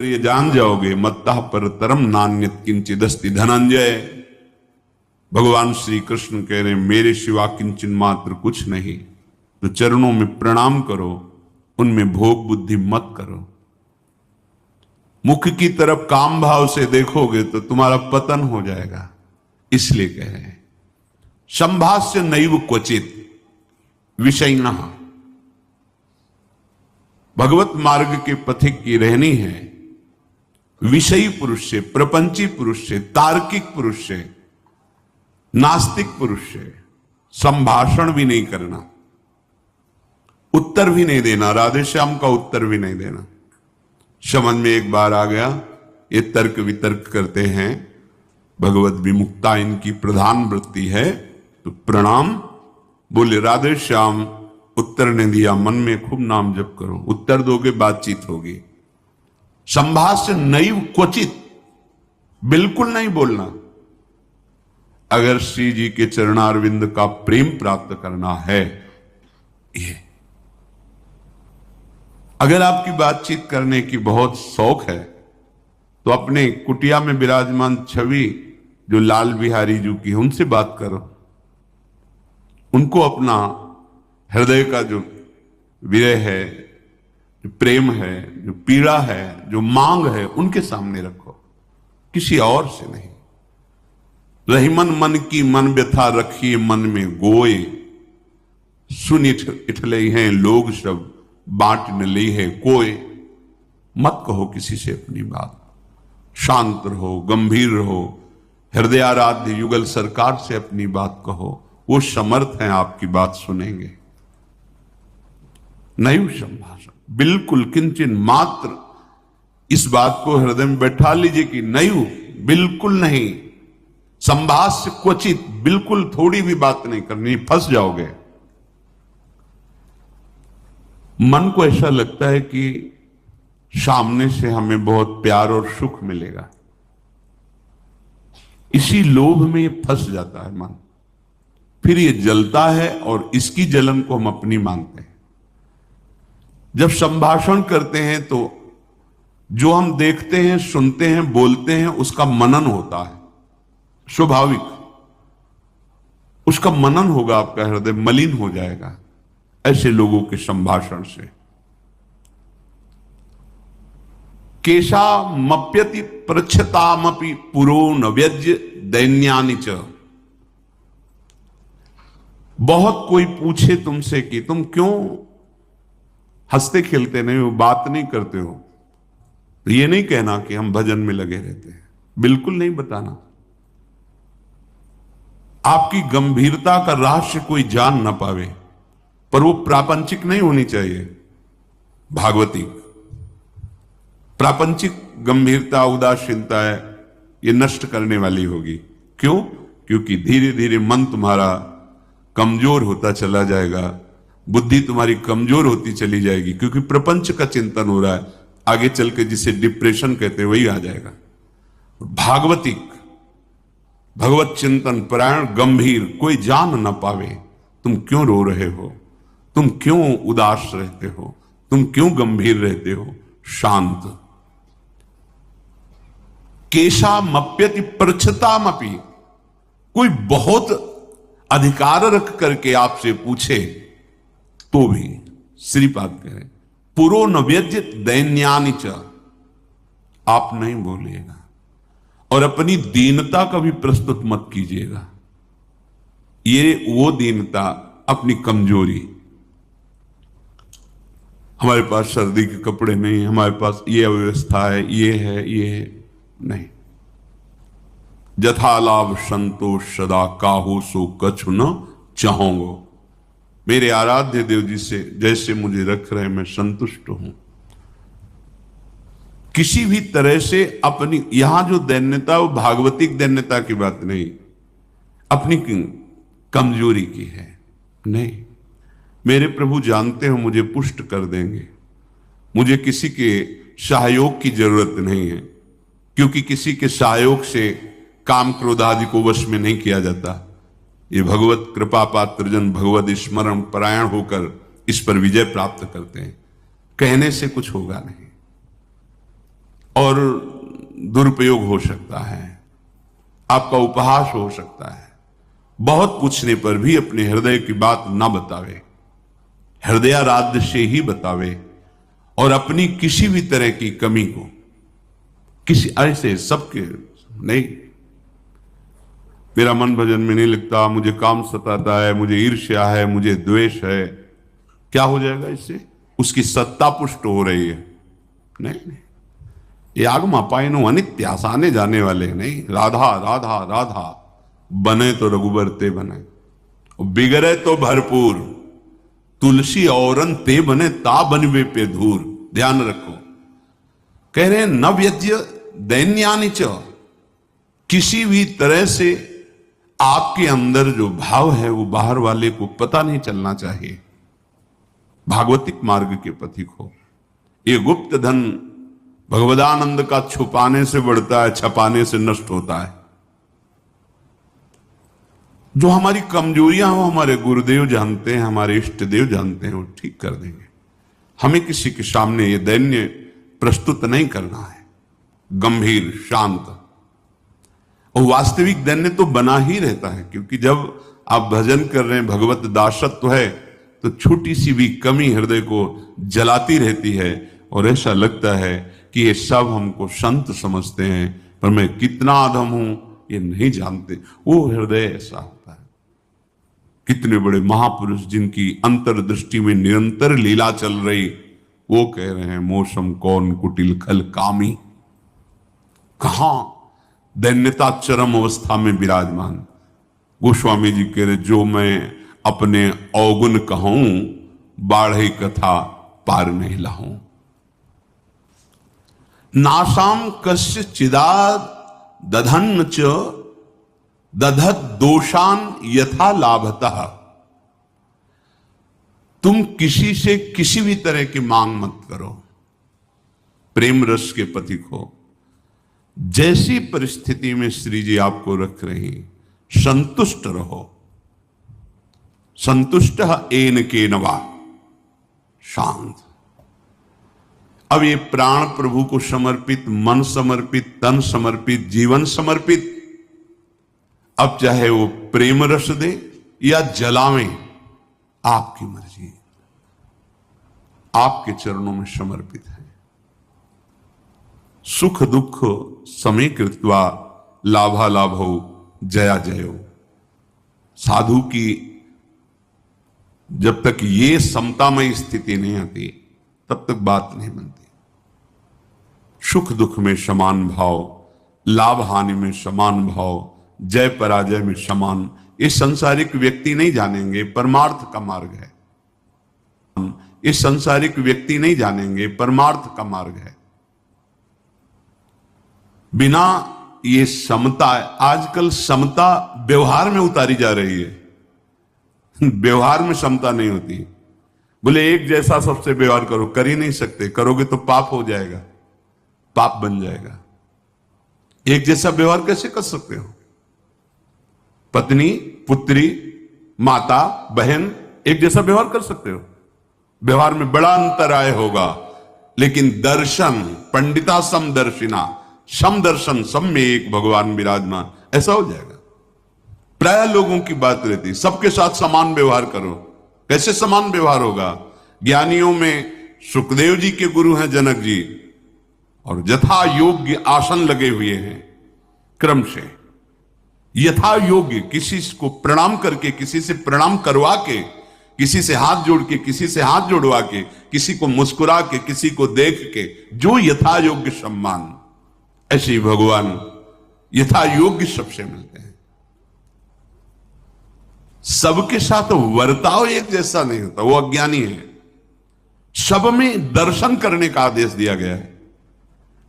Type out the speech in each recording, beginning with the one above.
ये जान जाओगे मत्तः परतरम नान्यत् किंचिदस्ति धनंजय। भगवान श्री कृष्ण कह रहे मेरे सिवा किंचन मात्र कुछ नहीं, तो चरणों में प्रणाम करो, उनमें भोग बुद्धि मत करो। मुख की तरफ काम भाव से देखोगे तो तुम्हारा पतन हो जाएगा। इसलिए कह रहे हैं संभाष्य नैव क्वचित विषयिणः। भगवत मार्ग के पथिक की रहनी है विषयी पुरुष से, प्रपंची पुरुष से, तार्किक पुरुष से, नास्तिक पुरुष से संभाषण भी नहीं करना, उत्तर भी नहीं देना, राधे श्याम का उत्तर भी नहीं देना। समझ में एक बार आ गया ये तर्क वितर्क करते हैं, भगवत विमुक्ता इनकी प्रधान वृत्ति है, तो प्रणाम बोले राधे श्याम। उत्तर ने दिया, मन में खूब नाम जप करो, उत्तर दोगे बातचीत होगी। संभाष्य नैव क्वचित, बिल्कुल नहीं बोलना। अगर श्री जी के चरणारविंद का प्रेम प्राप्त करना है, ये अगर आपकी बातचीत करने की बहुत शौक है तो अपने कुटिया में विराजमान छवि जो लाल बिहारी जी की है उनसे बात करो, उनको अपना हृदय का जो विरह है, जो प्रेम है, जो पीड़ा है, जो मांग है, उनके सामने रखो, किसी और से नहीं। रही मन की मन व्यथा रखिए मन में गोए, सुन इठले हैं लोग सब बांट न ली है कोई। मत कहो किसी से अपनी बात, शांत रहो, गंभीर रहो, हृदयाराध्य युगल सरकार से अपनी बात कहो, वो समर्थ हैं आपकी बात सुनेंगे। नैव संभाषण, बिल्कुल किंचन मात्र इस बात को हृदय में बैठा लीजिए कि नैव, बिल्कुल नहीं। संभाष्य क्वचित, बिल्कुल थोड़ी भी बात नहीं करनी, फंस जाओगे। मन को ऐसा लगता है कि सामने से हमें बहुत प्यार और सुख मिलेगा, इसी लोभ में ये फंस जाता है मन, फिर ये जलता है और इसकी जलन को हम अपनी मानते हैं। जब संभाषण करते हैं तो जो हम देखते हैं, सुनते हैं, बोलते हैं, उसका मनन होता है, स्वाभाविक उसका मनन होगा, आपका हृदय मलिन हो जाएगा ऐसे लोगों के संभाषण से। केशा मप्यति प्रच्छतामपि पुरो न व्यज्य दैन्यानि च। बहुत कोई पूछे तुमसे कि तुम क्यों हंसते खेलते नहीं हो, बात नहीं करते हो, तो ये नहीं कहना कि हम भजन में लगे रहते हैं, बिल्कुल नहीं बताना। आपकी गंभीरता का रहस्य कोई जान ना पावे, पर वो प्रापंचिक नहीं होनी चाहिए, भागवतिक। प्रापंचिक गंभीरता, उदासीनता है, ये नष्ट करने वाली होगी। क्यों? क्योंकि धीरे धीरे मन तुम्हारा कमजोर होता चला जाएगा, बुद्धि तुम्हारी कमजोर होती चली जाएगी, क्योंकि प्रपंच का चिंतन हो रहा है। आगे चल के जिसे डिप्रेशन कहते हैं वही आ जाएगा। भागवतिक, भगवत चिंतन परायण, गंभीर, कोई जान ना पावे तुम क्यों रो रहे हो, तुम क्यों उदास रहते हो, तुम क्यों गंभीर रहते हो, शांत। केशा मप्यति प्रच्छतामपि, कोई बहुत अधिकार रख करके आपसे पूछे तो भी श्रीपाद कह रहे पुरो न व्यज्यत दैन्यानि च, आप नहीं बोलिएगा और अपनी दीनता का भी प्रस्तुत मत कीजिएगा। ये वो दीनता, अपनी कमजोरी, हमारे पास सर्दी के कपड़े नहीं, हमारे पास ये अव्यवस्था है, ये है, ये है, नहीं। जथा लाभ संतोष सदा काहू सो कछु न चाहूंगो। मेरे आराध्य देव जी से जैसे मुझे रख रहे मैं संतुष्ट हूं। किसी भी तरह से अपनी, यहां जो दैन्यता वो भागवतिक दैन्यता की बात नहीं, अपनी कमजोरी की है। नहीं, मेरे प्रभु जानते हो मुझे पुष्ट कर देंगे, मुझे किसी के सहयोग की जरूरत नहीं है, क्योंकि किसी के सहयोग से काम क्रोध आदि को वश में नहीं किया जाता। ये भगवत कृपा पात्र जन भगवत स्मरण परायण होकर इस पर विजय प्राप्त करते हैं, कहने से कुछ होगा नहीं। और दुरुपयोग हो सकता है, आपका उपहास हो सकता है। बहुत पूछने पर भी अपने हृदय की बात ना बतावे, हृदयाराध्य से ही बतावे, और अपनी किसी भी तरह की कमी को किसी ऐसे सबके नहीं, मेरा मन भजन में नहीं लगता, मुझे काम सताता है, मुझे ईर्ष्या है, मुझे द्वेष है, क्या हो जाएगा इससे? उसकी सत्ता पुष्ट हो रही है। नहीं, ये आगमा पाइनो अनित्य, आने जाने वाले नहीं। राधा राधा राधा बने तो रघुबर ते बने, बिगड़े तो भरपूर, तुलसी औरन ते बने ता बनवे पे धूर। ध्यान रखो, कह रहे हैं न व्यज्य दैन्यानि च, किसी भी तरह से आपके अंदर जो भाव है वो बाहर वाले को पता नहीं चलना चाहिए। भागवतिक मार्ग के पथिक हो। ये गुप्त धन भगवदानंद का छुपाने से बढ़ता है, छपाने से नष्ट होता है। जो हमारी कमजोरियां हो हमारे गुरुदेव जानते हैं, हमारे इष्ट देव जानते हैं, वो ठीक कर देंगे। हमें किसी के सामने ये दैन्य प्रस्तुत नहीं करना है, गंभीर शांत। और वास्तविक दैन्य तो बना ही रहता है, क्योंकि जब आप भजन कर रहे हैं, भगवत दासत्व है, तो छोटी सी भी कमी हृदय को जलाती रहती है और ऐसा लगता है कि ये सब हमको संत समझते हैं, पर मैं कितना अधम हूं ये नहीं जानते। वो हृदय ऐसा होता है। कितने बड़े महापुरुष जिनकी अंतर्दृष्टि में निरंतर लीला चल रही, वो कह रहे हैं मौसम कौन कुटिल खल कामी। कहां दैन्यता चरम अवस्था में विराजमान। गोस्वामी जी कह रहे जो मैं अपने अवगुण कहूं, बाढ़े कथा पार नहीं लाऊं। नासाम कस्य चिदाद दधन्न च दधत दोषान यथा लाभतः। तुम किसी से किसी भी तरह की मांग मत करो, प्रेम रस के पथिक हो। जैसी परिस्थिति में श्री जी आपको रख रही, संतुष्ट रहो। संतुष्ट एन के नवा, शांत। अब ये प्राण प्रभु को समर्पित, मन समर्पित, तन समर्पित, जीवन समर्पित। अब चाहे वो प्रेम रस दे या जलावें, आपकी मर्जी, आपके चरणों में समर्पित है। सुख दुख समय कृत्वा लाभा लाभो जया जयो। साधु की जब तक ये समतामय स्थिति नहीं आती, तब तक बात नहीं बनती। सुख दुख में समान भाव, लाभ हानि में समान भाव, जय पराजय में समान, ये संसारिक व्यक्ति नहीं जानेंगे, परमार्थ का मार्ग है। इस संसारिक व्यक्ति नहीं जानेंगे, परमार्थ का मार्ग है। बिना ये समता, आजकल समता व्यवहार में उतारी जा रही है। व्यवहार में समता नहीं होती। बोले एक जैसा सबसे व्यवहार करो, कर ही नहीं सकते, करोगे तो पाप हो जाएगा, पाप बन जाएगा। एक जैसा व्यवहार कैसे कर सकते हो? पत्नी, पुत्री, माता, बहन एक जैसा व्यवहार कर सकते हो? व्यवहार में बड़ा अंतराय होगा, लेकिन दर्शन, पंडिता समदर्शिना, समदर्शन, सब में एक भगवान विराजमान, ऐसा हो जाएगा। प्राय लोगों की बात रहती, सबके साथ समान व्यवहार करो। कैसे समान व्यवहार होगा? ज्ञानियों में सुखदेव जी के गुरु हैं जनक जी, और यथा योग्य आसन लगे हुए हैं, क्रम से यथा योग्य, किसी को प्रणाम करके, किसी से प्रणाम करवा के, किसी से हाथ जोड़ के, किसी से हाथ जोड़वा के, किसी को मुस्कुरा के, किसी को देख के, जो यथा योग्य सम्मान, ऐसे ही भगवान यथा योग्य सबसे मिलते हैं। सबके साथ वर्ताव एक जैसा नहीं होता, वो अज्ञानी है। सब में दर्शन करने का आदेश दिया गया है।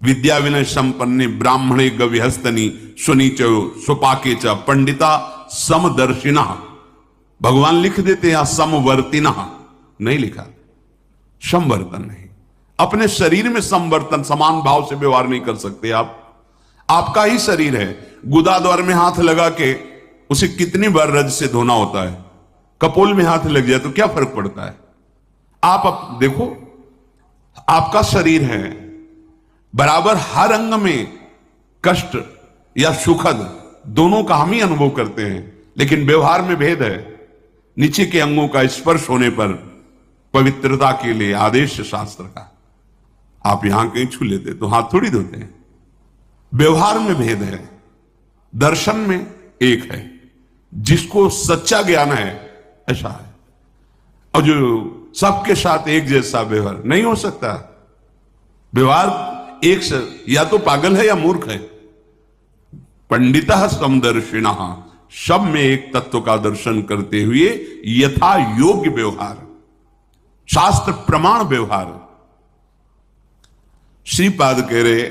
विद्या विनय संपन्ने ब्राह्मणे गविहस्तनी सुनीचो सुपाके च पंडिता समदर्शिना। भगवान लिख देते हैं समवर्तिना, नहीं लिखा, समवर्तन नहीं। अपने शरीर में समवर्तन, समान भाव से व्यवहार नहीं कर सकते आप। आपका ही शरीर है, गुदा द्वार में हाथ लगा के उसे कितनी बार रज से धोना होता है? कपोल में हाथ लग जाए तो क्या फर्क पड़ता है? आप देखो, आपका शरीर है, बराबर हर अंग में कष्ट या सुखद दोनों का हम ही अनुभव करते हैं, लेकिन व्यवहार में भेद है। नीचे के अंगों का स्पर्श होने पर पवित्रता के लिए आदेश शास्त्र का, आप यहां कहीं छू लेते तो हाथ थोड़ी धोते हैं। व्यवहार में भेद है, दर्शन में एक है। जिसको सच्चा ज्ञान है ऐसा है, और जो सबके साथ एक जैसा व्यवहार नहीं हो सकता। व्यवहार एक से या तो पागल है या मूर्ख है। पंडितः समदर्शिणः, सब में एक तत्व का दर्शन करते हुए यथा योग्य व्यवहार, शास्त्र प्रमाण व्यवहार। श्रीपाद कह रहे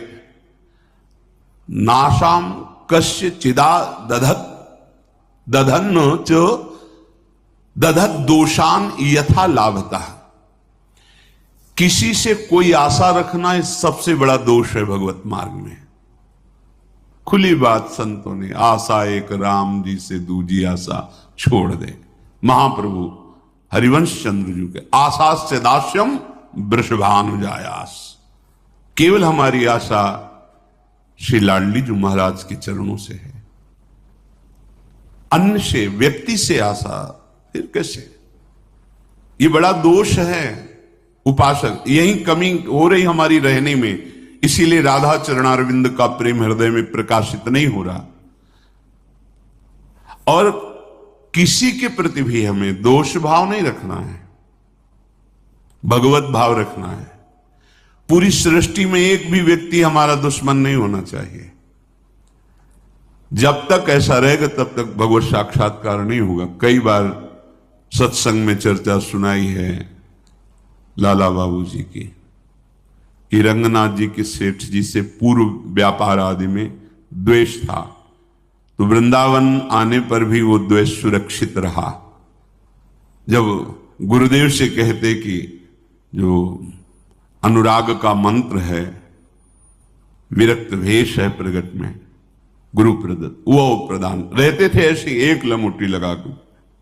नाशाम कस्य चिदा दधत दधन्न च दधत दोषान यथा लाभता। किसी से कोई आशा रखना इस सबसे बड़ा दोष है भगवत मार्ग में। खुली बात संतों ने, आशा एक राम जी से दूजी आशा छोड़ दे। महाप्रभु हरिवंश चंद्र जी के आशा से दास्यम वृषभानुजायास, केवल हमारी आशा श्री लाडली जी महाराज के चरणों से है। अन्य से, व्यक्ति से आशा फिर कैसे? ये बड़ा दोष है उपासक, यही कमी हो रही हमारी रहने में। इसीलिए राधा चरणारविंद का प्रेम हृदय में प्रकाशित नहीं हो रहा। और किसी के प्रति भी हमें दोष भाव नहीं रखना है, भगवत भाव रखना है। पूरी सृष्टि में एक भी व्यक्ति हमारा दुश्मन नहीं होना चाहिए। जब तक ऐसा रहेगा तब तक भगवत साक्षात्कार नहीं होगा। कई बार सत्संग में चर्चा सुनाई है लाला बाबू जी की, कि रंगनाथ जी के सेठ जी से पूर्व व्यापार आदि में द्वेष था, तो वृंदावन आने पर भी वो द्वेष सुरक्षित रहा। जब गुरुदेव से कहते कि जो अनुराग का मंत्र है, विरक्त भेष है प्रगट में गुरु प्रदत्त, वो प्रदान रहते थे ऐसी एक लमुटी लगा के।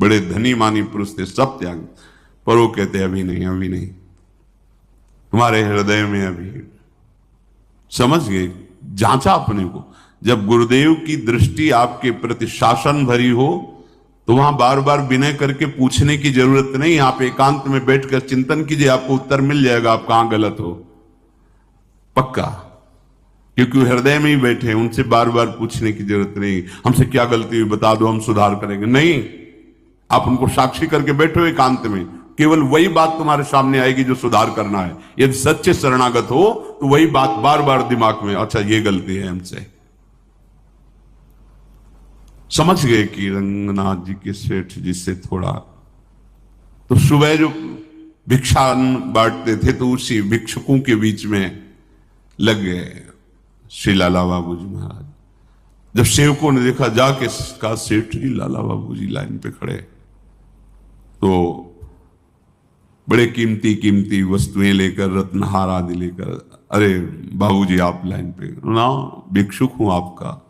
बड़े धनी मानी पुरुष थे, सब त्याग, पर वो कहते अभी नहीं, अभी नहीं, तुम्हारे हृदय में अभी। समझ गए, जांचा अपने को। जब गुरुदेव की दृष्टि आपके प्रति शासन भरी हो तो वहां बार बार विनय करके पूछने की जरूरत नहीं। आप एकांत में बैठकर चिंतन कीजिए, आपको उत्तर मिल जाएगा आप कहां गलत हो, पक्का। क्योंकि हृदय में ही बैठे हैं, उनसे बार बार पूछने की जरूरत नहीं, हमसे क्या गलती हुई बता दो हम सुधार करेंगे। नहीं, आप उनको साक्षी करके बैठो एकांत में, केवल वही बात तुम्हारे सामने आएगी जो सुधार करना है। यदि सच्चे शरणागत हो तो वही बात बार बार दिमाग में, अच्छा ये गलती है हमसे। समझ गए कि रंगनाथ जी के सेठ जी से थोड़ा, तो सुबह जो भिक्षा बांटते थे तो उसी भिक्षुकों के बीच में लग गए श्री लाला बाबू जी महाराज। जब सेवकों ने देखा, जाके कहा सेठ जी लाला बाबू जी लाइन पे खड़े, तो बड़े कीमती कीमती वस्तुएं लेकर, रत्नहार आदि लेकर, अरे बाबूजी आप लाइन पे ना, भिक्षुक हूं आपका,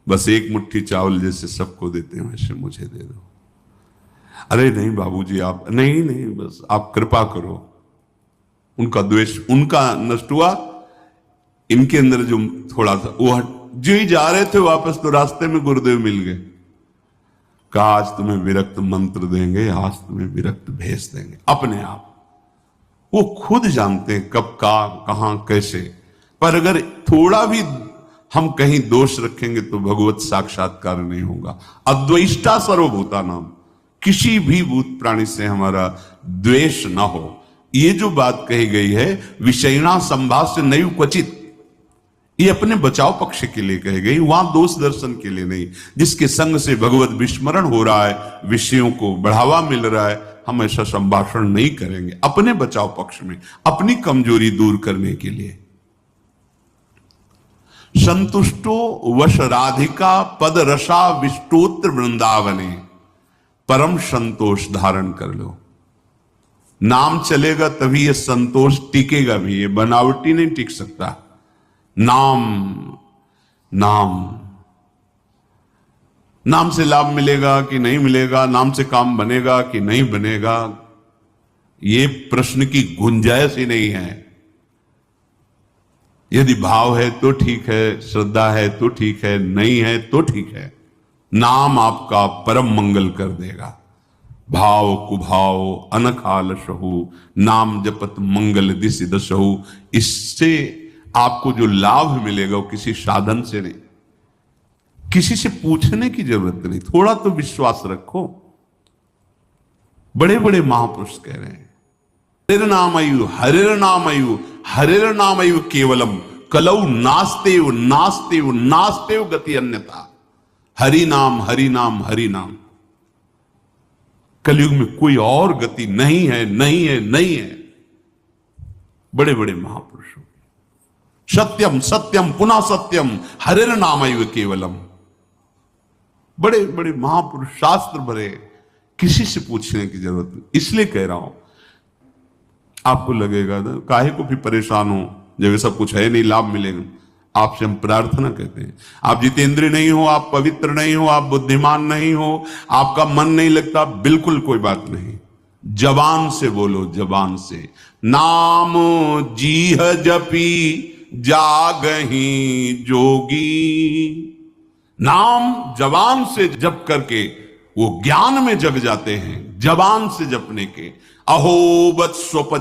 बस एक मुट्ठी चावल जैसे सबको देते हैं वैसे मुझे दे दो। अरे नहीं बाबूजी आप, नहीं नहीं बस आप कृपा करो। उनका द्वेष उनका नष्ट हुआ, इनके अंदर जो थोड़ा सा वो जो ही जा रहे थे वापस, तो रास्ते में गुरुदेव मिल गए। कहा आज तुम्हें विरक्त मंत्र देंगे, आज तुम्हें विरक्त भेज देंगे। अपने आप वो खुद जानते हैं कब का कहां कैसे, पर अगर थोड़ा भी हम कहीं दोष रखेंगे तो भगवत साक्षात्कार नहीं होगा। अद्वेष्टा सर्वभूता नाम, किसी भी भूत प्राणी से हमारा द्वेष ना हो। ये जो बात कही गई है विषयणा संभाष्य नैव क्वचित, ये अपने बचाव पक्ष के लिए कही गई, वहां दोष दर्शन के लिए नहीं। जिसके संग से भगवत विस्मरण हो रहा है, विषयों को बढ़ावा मिल रहा है, हम ऐसा संभाषण नहीं करेंगे अपने बचाव पक्ष में, अपनी कमजोरी दूर करने के लिए। संतुष्टो वश राधिका पद रसा विष्टोत्र वृंदावने, परम संतोष धारण कर लो। नाम चलेगा तभी ये संतोष टिकेगा भी, ये बनावटी नहीं टिक सकता। नाम नाम नाम से लाभ मिलेगा कि नहीं मिलेगा, नाम से काम बनेगा कि नहीं बनेगा, ये प्रश्न की गुंजाइश ही नहीं है। यदि भाव है तो ठीक है, श्रद्धा है तो ठीक है, नहीं है तो ठीक है। नाम आपका परम मंगल कर देगा। भाव कुभाव अनखाल सहु, नाम जपत मंगल दिस दसहु। इससे आपको जो लाभ मिलेगा वो किसी साधन से नहीं, किसी से पूछने की जरूरत नहीं, थोड़ा तो विश्वास रखो। बड़े बड़े महापुरुष कह रहे हैं, हरिर नामयु हरिर नामयु हरिर नामयु केवलम कलौ नास्तेव नास्तेव नास्तेव गति अन्यथा। हरि नाम हरि नाम हरि नाम, कलयुग में कोई और गति नहीं है, नहीं है, नहीं है। बड़े बड़े महापुरुषों, सत्यम सत्यम पुनः सत्यम हरिर नामयु केवलम। बड़े बड़े महापुरुष शास्त्र भरे, किसी से पूछने की जरूरत नहीं। इसलिए कह रहा हूं, आपको लगेगा ना काहे को भी परेशान हो, जब सब कुछ है नहीं, लाभ मिलेगा। आपसे हम प्रार्थना कहते हैं, आप जितेंद्रिय नहीं हो, आप पवित्र नहीं हो, आप बुद्धिमान नहीं हो, आपका मन नहीं लगता, बिल्कुल कोई बात नहीं। जबान से बोलो, जबान से नाम जीह जपी जागही जोगी। नाम जबान से जप करके वो ज्ञान में जग जाते हैं, जबान से जपने के। अहो बत स्वपच